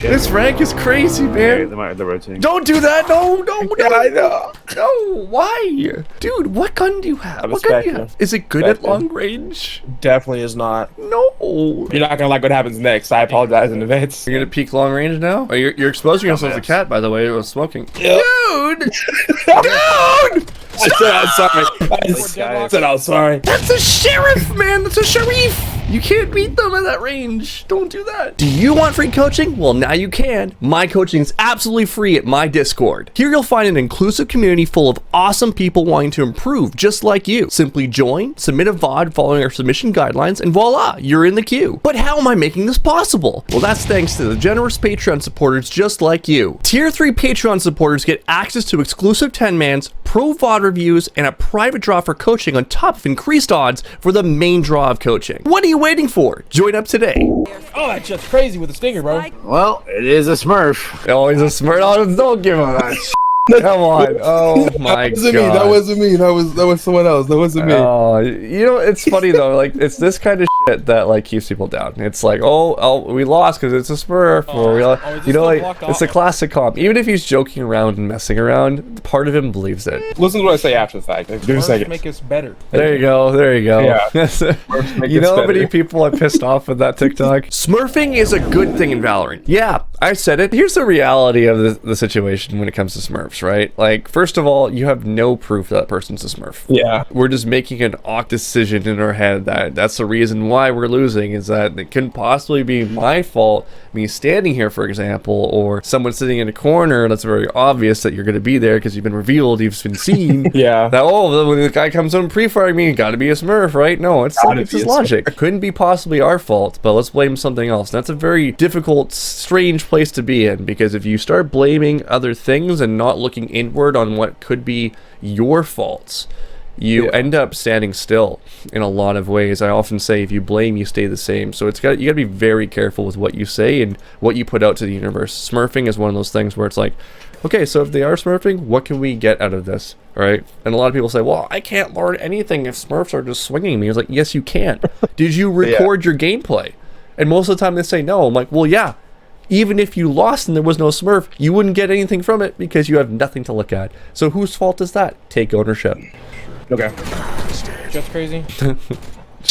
This rank is crazy, man. They're rotating. Don't do that. No, no, no. Yeah, I know. No, why? Dude, what gun do you have? What gun do you have? Is it good at long range? Definitely is not. No. You're not gonna like what happens next. I apologize in advance. You're gonna peek long range now? Oh, you're exposing yourself as a cat, by the way. It was smoking. Yep. Dude! Dude! I said I'm sorry. I said I'm sorry. That's a sheriff, man. That's a sheriff. You can't beat them at that range. Don't do that. Do you want free coaching? Well, now you can. My coaching is absolutely free at my Discord. Here you'll find an inclusive community full of awesome people wanting to improve just like you. Simply join, submit a VOD following our submission guidelines, and voila, you're in the queue. But how am I making this possible? Well, that's thanks to the generous Patreon supporters just like you. Tier 3 Patreon supporters get access to exclusive 10-mans, pro VOD reviews, and a private draw for coaching on top of increased odds for the main draw of coaching. What are you waiting for? Join up today. Oh, that's just crazy with the stinger, bro. Well, it is a Smurf. Oh, he's a Smurf. Oh, don't give him that. Come on. Oh my god. That wasn't me. That was someone else. That wasn't me. Oh, you know, it's funny though. Like, it's this kind of shit that like keeps people down. It's like, oh, we lost because it's a Smurf, or you know, like it's a classic comp. Even if he's joking around and messing around, part of him believes it. Listen to what I say after the fact. Like, Smurfs make us better. There you go. There you go. Yeah. You know how many people I pissed off with that TikTok? Smurfing is a good thing in Valorant. Yeah, I said it. Here's the reality of the situation when it comes to Smurfs, right? Like, first of all, you have no proof that person's a Smurf. Yeah. We're just making an decision in our head that that's the reason why we're losing, is that it couldn't possibly be my fault, me standing here, for example, or someone sitting in a corner that's very obvious that you're going to be there because you've been revealed, you've been seen. Yeah. That, oh, when the guy comes on pre-firing me, got to be a Smurf, right? No, it's just logic. It couldn't be possibly our fault, but let's blame something else. And that's a very difficult, strange place to be in, because if you start blaming other things and not looking inward on what could be your faults, you end up standing still in a lot of ways. I often say if you blame, you stay the same. So you got to be very careful with what you say and what you put out to the universe. Smurfing is one of those things where it's like, okay, so if they are Smurfing, what can we get out of this? All right. And a lot of people say, well, I can't learn anything if Smurfs are just swinging me. It's like, yes, you can. Did you record your gameplay? And most of the time they say no. I'm like, well, yeah. Even if you lost and there was no Smurf, you wouldn't get anything from it because you have nothing to look at. So whose fault is that? Take ownership. Okay. Just crazy.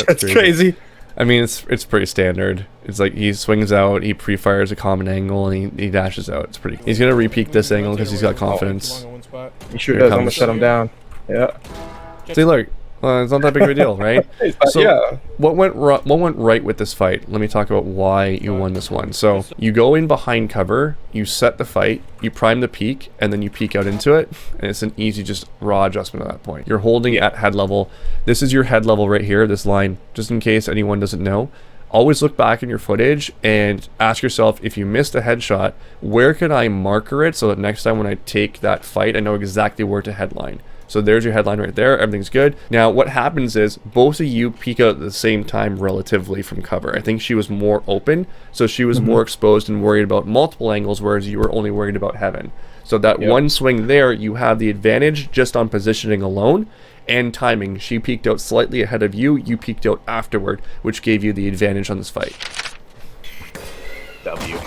That's crazy. I mean, it's pretty standard. It's like he swings out, he pre-fires a common angle, and he dashes out. It's pretty. He's gonna re-peek this angle because he's got confidence. He sure does. I'm gonna shut him down. Yeah. See, look. It's not that big of a deal, right? So yeah. What went right with this fight? Let me talk about why you won this one. So you go in behind cover, you set the fight, you prime the peek, and then you peek out into it, and it's an easy, just raw adjustment at that point. You're holding at head level. This is your head level right here, this line, just in case anyone doesn't know. Always look back in your footage and ask yourself, if you missed a headshot, where can I marker it so that next time when I take that fight, I know exactly where to headline. So there's your headline right there. Everything's good. Now, what happens is both of you peek out at the same time relatively from cover. I think she was more open, so she was more exposed and worried about multiple angles, whereas you were only worried about heaven. So that one swing there, you have the advantage just on positioning alone and timing. She peeked out slightly ahead of you. You peeked out afterward, which gave you the advantage on this fight. W.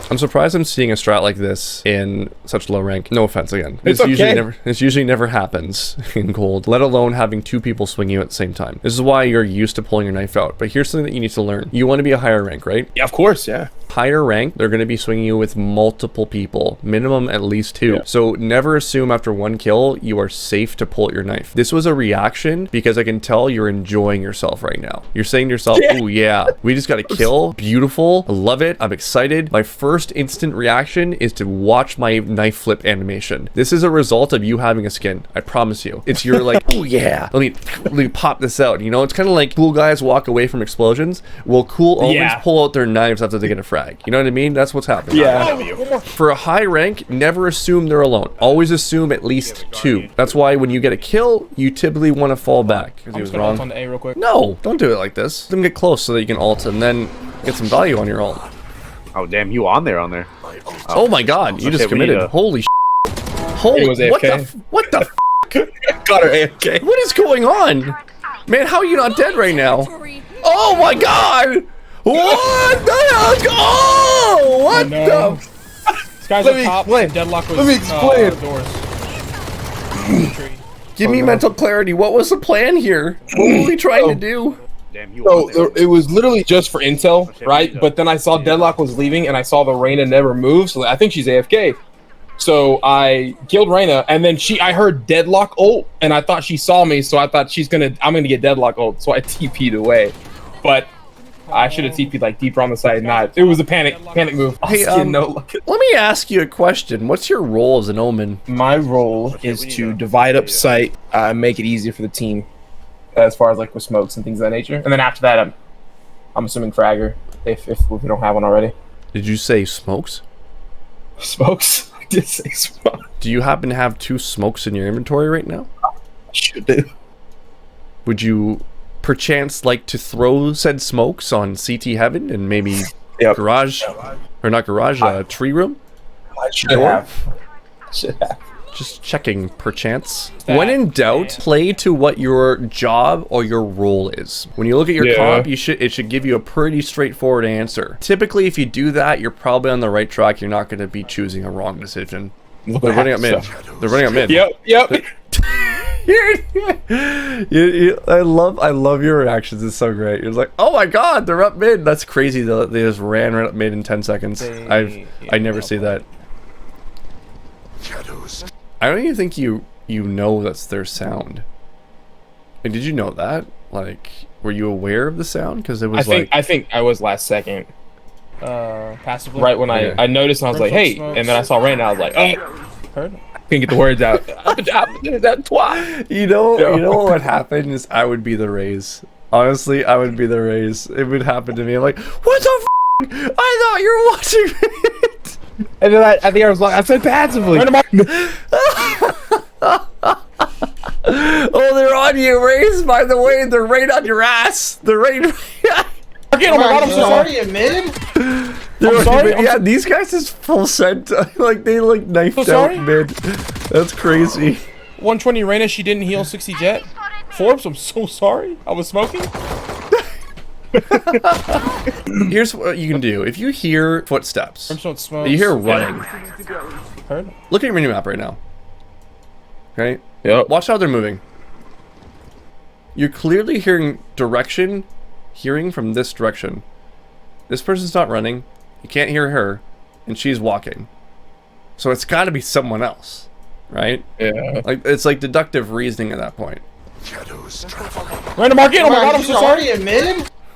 I'm surprised I'm seeing a strat like this in such low rank. No offense again. It's okay. This usually never happens in gold, let alone having two people swing you at the same time. This is why you're used to pulling your knife out. But here's something that you need to learn. You want to be a higher rank, right? Yeah, of course, yeah. Higher rank, they're going to be swinging you with multiple people, minimum at least 2. Yeah. So never assume after 1 kill you are safe to pull your knife. This was a reaction because I can tell you're enjoying yourself right now. You're saying to yourself, oh yeah, we just got a kill. Beautiful. I love it. I'm excited. My first instant reaction is to watch my knife flip animation. This is a result of you having a skin. I promise you. It's your like, oh yeah, let me pop this out. You know, it's kind of like cool guys walk away from explosions. Well, cool omens pull out their knives after they get a frag. You know what I mean? That's what's happening. Yeah. For a high rank, never assume they're alone. Always assume at least 2. That's why when you get a kill, you typically want to fall back. Because he was wrong. On the A real quick. No, don't do it like this. Let them get close so that you can ult and then get some value on your ult. Oh damn, you on there. Oh my god, you just committed. Holy shit. Holy, what the Got her AFK. What is going on? Man, how are you not dead right now? Oh my god! What the hell? Oh, what No. the? This guy's Let up me top. explain. Deadlock was Let me explain. doors. Give me mental clarity. What was the plan here? What were we trying to do? Damn, you on So there. it was literally just for intel, right? But then I saw Deadlock was leaving, and I saw the Reyna never move, so I think she's AFK. So I killed Reyna, and then I heard Deadlock ult, and I thought she saw me, so I thought I'm gonna get Deadlock ult, so I TP'd away. But I should have TP'd like deeper on the side, not. It was a panic move. Hey, let me ask you a question. What's your role as an Omen? My role is to divide up site, make it easier for the team, as far as like with smokes and things of that nature. And then after that, I'm assuming fragger if we don't have one already. Did you say smokes? Smokes. I did say smoke. Do you happen to have 2 smokes in your inventory right now? Should do. Would you perchance like to throw said smokes on CT Heaven and maybe garage, or not garage, tree room? I should have. Should have. Just checking, perchance. When in doubt, play to what your job or your role is. When you look at your comp, it should give you a pretty straightforward answer. Typically, if you do that, you're probably on the right track. You're not going to be choosing a wrong decision. They're running up mid. They're running up mid. Yep. I love your reactions. It's so great. You're like, oh my god, they're up mid. That's crazy. They just ran right up mid in 10 seconds. I never see that. I don't even think you know that's their sound. Like, did you know that? Like, were you aware of the sound? Because it was I think I was last second. Passively. Right when I noticed, and I was like, hey, and then I saw Rain, and I was like, oh. Heard? Couldn't get the words out. That twat. You know what would happen is I would be the Rays. Honestly, I would be the Rays. It would happen to me. I'm like, what the f***? I thought you were watching it. And then I think I was like, I said passively. Oh, they're on you, Rays. By the way, they're right on your ass. They're right. Again, oh my god, I'm so sorry. I'm sorry. Yeah, these guys is full sent. Like they knifed out mid. That's crazy. 120 Reyna, she didn't heal 60 Jet. Forbes, I'm so sorry. I was smoking. Here's what you can do. If you hear footsteps, Smoke. you hear running. Heard? Look at your minimap right now. Okay? Yep. Watch how they're moving. You're clearly hearing hearing from this direction. This person's not running. You can't hear her, and she's walking. So it's got to be someone else, right? Yeah. Like it's like deductive reasoning at that point. Random market. Oh my god, I'm so sorry.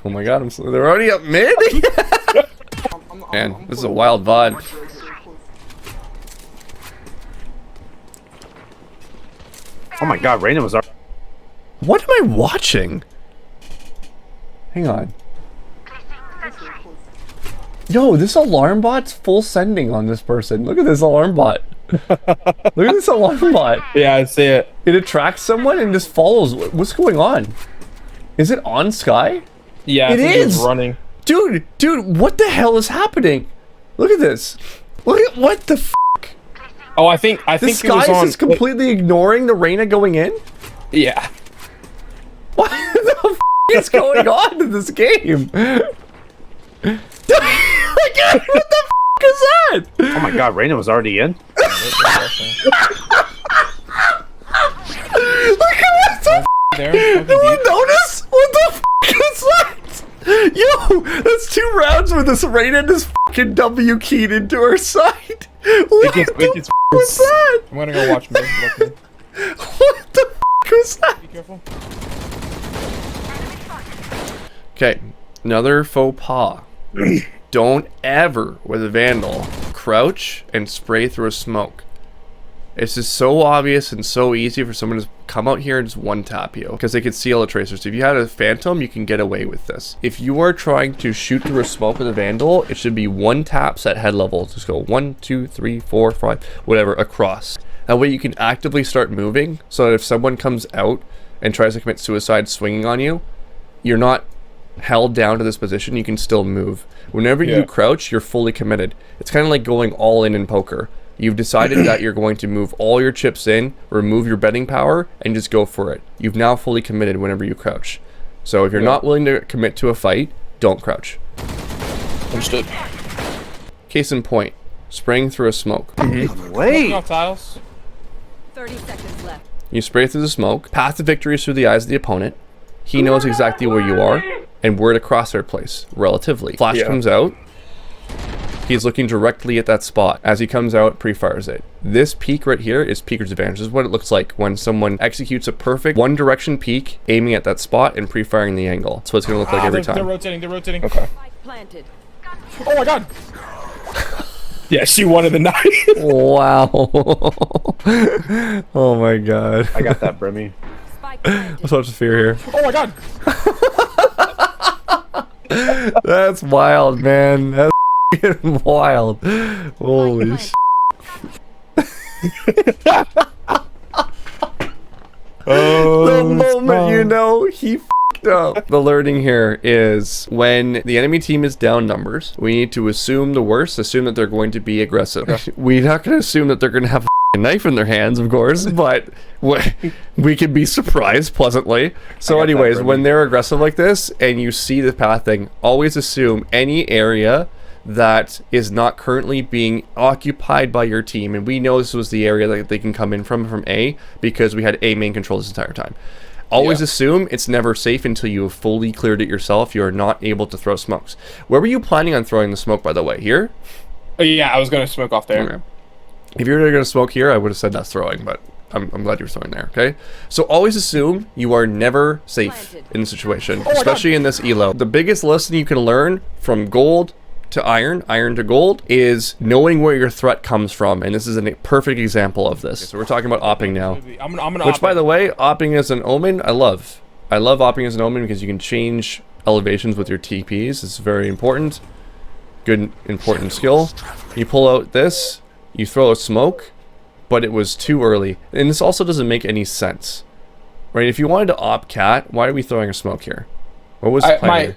Oh my god, they're already up mid. Man, this is a wild VOD. Oh my god, Reyna was already. What am I watching? Hang on. Yo, this alarm bot's full sending on this person. Look at this alarm bot. Look at this alarm bot. Yeah, I see it. It attracts someone and just follows. What's going on? Is it on Sky? Yeah, it is running. Dude, what the hell is happening? Look at this. Look at what the f***. Oh, I think the it was Sky on. is completely ignoring the Reyna going in? Yeah. What the f*** is going on in this game? What the f*** is that? Oh my god, Reyna was already in? Look at what the f***. There. No one noticed? What the f*** is that? Yo, that's 2 rounds with this Reyna just fucking W keyed into our side. What the f*** was that? I'm gonna go watch mid. What the f*** was that? Be careful. Okay, another faux pas. Don't ever, with a Vandal, crouch and spray through a smoke. It's just so obvious and so easy for someone to come out here and just one-tap you, because they can see all the tracers. If you had a Phantom, you can get away with this. If you are trying to shoot through a smoke with a Vandal, it should be 1 taps at head level. Just go 1, 2, 3, 4, 5, whatever, across. That way you can actively start moving, so that if someone comes out and tries to commit suicide swinging on you, you're not held down to this position. You can still move. Whenever you crouch, you're fully committed. It's kind of like going all in poker. You've decided that you're going to move all your chips in, remove your betting power, and just go for it. You've now fully committed whenever you crouch. So if you're not willing to commit to a fight, don't crouch. Understood. Case in point, spraying through a smoke. Looking Wait. off tiles. 30 seconds left. You spray through the smoke. Path to victory is through the eyes of the opponent. He knows exactly where you are and where to crosshair place, relatively. Flash comes out. He's looking directly at that spot. As he comes out, pre-fires it. This peek right here is peeker's advantage. This is what it looks like when someone executes a perfect one direction peek, aiming at that spot and pre-firing the angle. That's what it's gonna look like every They're time. rotating. They're rotating. Okay. Planted. Oh my god. Yeah, she wanted the knife. Wow. Oh my god. I got that, Brimmy. Spike planted. There's so much fear here. Oh my god. That's wild, man. That's wild. Holy sh. The moment you know he f***ed up. The learning here is when the enemy team is down numbers, we need to assume the worst, assume that they're going to be aggressive. We're not going to assume that they're going to have a knife in their hands, of course, but we can be surprised pleasantly. So anyways, when they're aggressive like this and you see the pathing, always assume any area that is not currently being occupied by your team, and we know this was the area that they can come in from A, because we had A main control this entire time. Always assume it's never safe until you have fully cleared it yourself. You are not able to throw smokes. Where were you planning on throwing the smoke, by the way? Here? Oh, yeah, I was gonna smoke off there. Okay. If you were going to smoke here, I would have said that's throwing, but I'm glad you're throwing there, okay? So always assume you are never safe in the situation, especially in this elo. The biggest lesson you can learn from gold to iron to gold, is knowing where your threat comes from, and this is a perfect example of this. So we're talking about opping now, I'm gonna which, by the way, opping as an omen, I love opping as an omen because you can change elevations with your TPs. It's very important. Good, important skill. You pull out this, you throw a smoke, but it was too early. And this also doesn't make any sense, right? If you wanted to op cat, why are we throwing a smoke here? What was the plan here?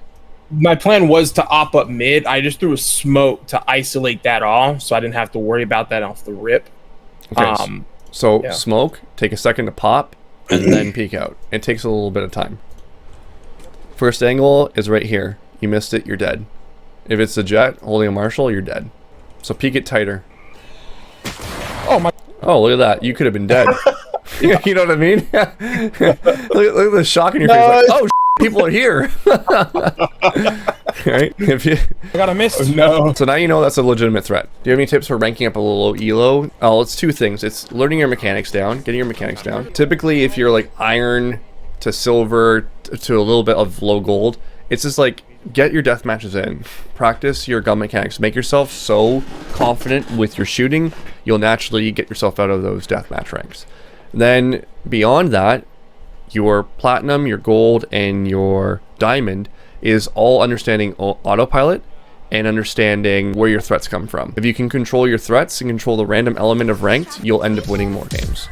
My plan was to op up mid. I just threw a smoke to isolate that off, so I didn't have to worry about that off the rip. Okay, so smoke, take a second to pop, and then peek out. It takes a little bit of time. First angle is right here. You missed it, you're dead. If it's a jet holding a marshal, you're dead. So peek it tighter. Oh my. Oh, look at that. You could have been dead. You know what I mean? look at the shock in your face. Like, oh, people are here. Right? If you I got a miss. Oh, no. So now you know that's a legitimate threat. Do you have any tips for ranking up a low elo? Oh, it's two things. It's learning your mechanics down, getting your mechanics down. Typically, if you're like iron to silver to a little bit of low gold, it's just like get your death matches in. Practice your gun mechanics. Make yourself so confident with your shooting, you'll naturally get yourself out of those deathmatch ranks. Then beyond that, your platinum, your gold, and your diamond is all understanding autopilot and understanding where your threats come from. If you can control your threats and control the random element of ranked, you'll end up winning more games.